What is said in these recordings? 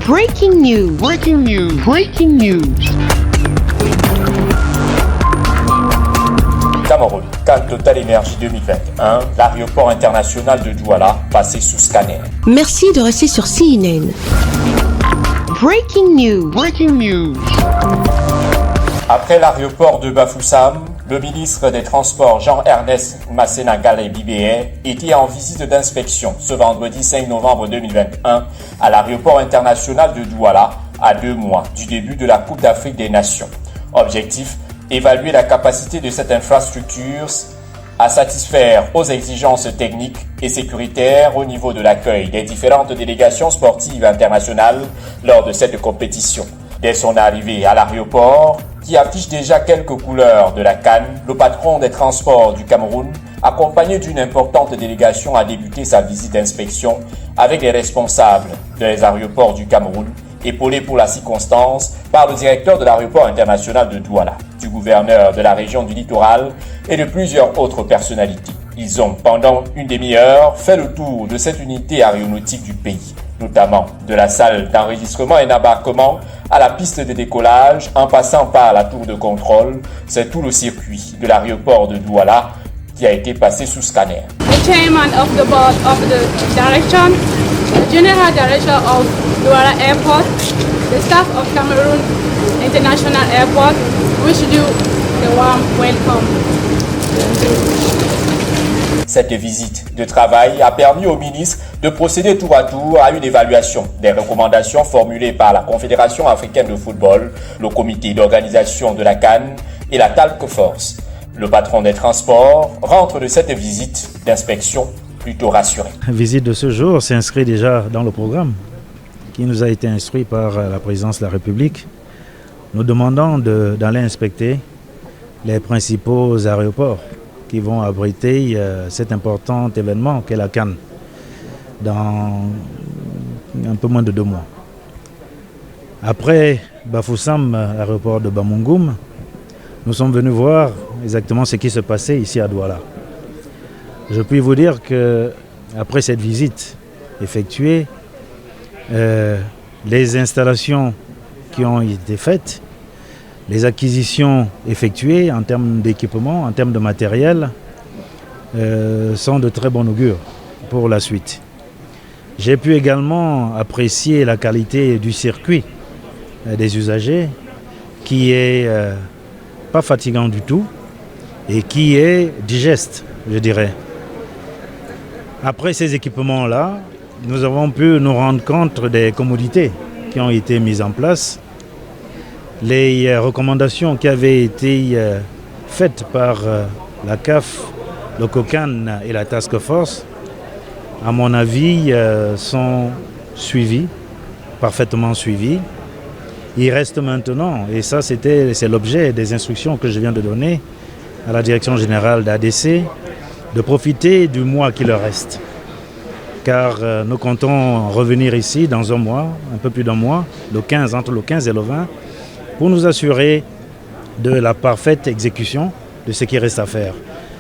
Breaking news. Breaking news. Breaking news. Cameroun, CAN Total Énergie 2021, l'aéroport international de Douala passé sous scanner. Merci de rester sur CNN. Breaking news. Breaking news. Après l'aéroport de Bafoussam, le ministre des Transports Jean-Ernest Masséna-Galé-Bibéé était en visite d'inspection ce vendredi 5 novembre 2021 à l'aéroport international de Douala, à 2 mois du début de la Coupe d'Afrique des Nations. Objectif, évaluer la capacité de cette infrastructure à satisfaire aux exigences techniques et sécuritaires au niveau de l'accueil des différentes délégations sportives internationales lors de cette compétition. Dès son arrivée à l'aéroport, qui affiche déjà quelques couleurs de la CAN, le patron des transports du Cameroun, accompagné d'une importante délégation, a débuté sa visite d'inspection avec les responsables des aéroports du Cameroun, épaulé pour la circonstance par le directeur de l'aéroport international de Douala, du gouverneur de la région du littoral et de plusieurs autres personnalités. Ils ont, pendant une demi-heure, fait le tour de cette unité aéronautique du pays, notamment de la salle d'enregistrement et d'embarquement à la piste de décollage, en passant par la tour de contrôle. C'est tout le circuit de l'aéroport de Douala qui a été passé sous scanner. The chairman of the board of the direction, the general director of Douala Airport, the staff of Cameroon International Airport wish you a warm welcome. Cette visite de travail a permis au ministre de procéder tour à tour à une évaluation des recommandations formulées par la Confédération africaine de football, le comité d'organisation de la CAN et la Task Force. Le patron des transports rentre de cette visite d'inspection plutôt rassuré. La visite de ce jour s'inscrit déjà dans le programme qui nous a été instruit par la présidence de la République. Nous demandons d'aller inspecter les principaux aéroports qui vont abriter cet important événement qu'est la CAN dans un peu moins de 2 mois. Après Bafoussam, aéroport de Bamougoum, nous sommes venus voir exactement ce qui se passait ici à Douala. Je puis vous dire qu'après cette visite effectuée, les installations qui ont été faites, les effectuées en termes d'équipement, en termes de matériel, sont de très bon augure pour la suite. J'ai pu également apprécier la qualité du circuit des usagers, qui est pas fatigant du tout et qui est digeste, je dirais. Après ces équipements-là, nous avons pu nous rendre compte des commodités qui ont été mises en place. Les recommandations qui avaient été faites par la CAF, le COCAN et la Task Force, à mon avis, sont suivies, parfaitement suivies. Il reste maintenant, et ça c'est l'objet des instructions que je viens de donner à la direction générale d'ADC, de profiter du mois qui leur reste. Car nous comptons revenir ici dans 1 mois, un peu plus d'1 mois, entre le 15 et le 20, pour nous assurer de la parfaite exécution de ce qui reste à faire.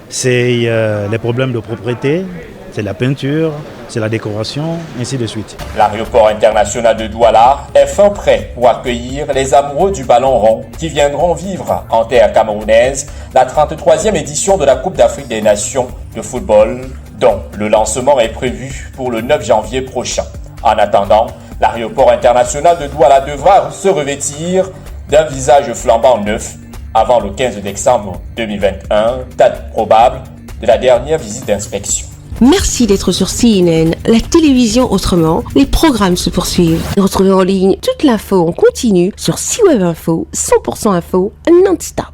C'est les problèmes de propriété, c'est la peinture, c'est la décoration, ainsi de suite. L'aéroport international de Douala est fin prêt pour accueillir les amoureux du ballon rond qui viendront vivre en terre camerounaise la 33e édition de la Coupe d'Afrique des Nations de football, dont le lancement est prévu pour le 9 janvier prochain. En attendant, l'aéroport international de Douala devra se revêtir d'un visage flambant neuf avant le 15 décembre 2021, date probable de la dernière visite d'inspection. Merci d'être sur CNN, la télévision autrement. Les programmes se poursuivent. Retrouvez en ligne toute l'info en continu sur C-Web Info, 100% info, non-stop.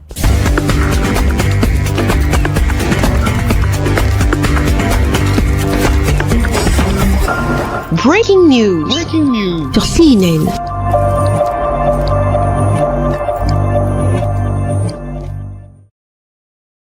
Breaking news. Breaking news sur CNN.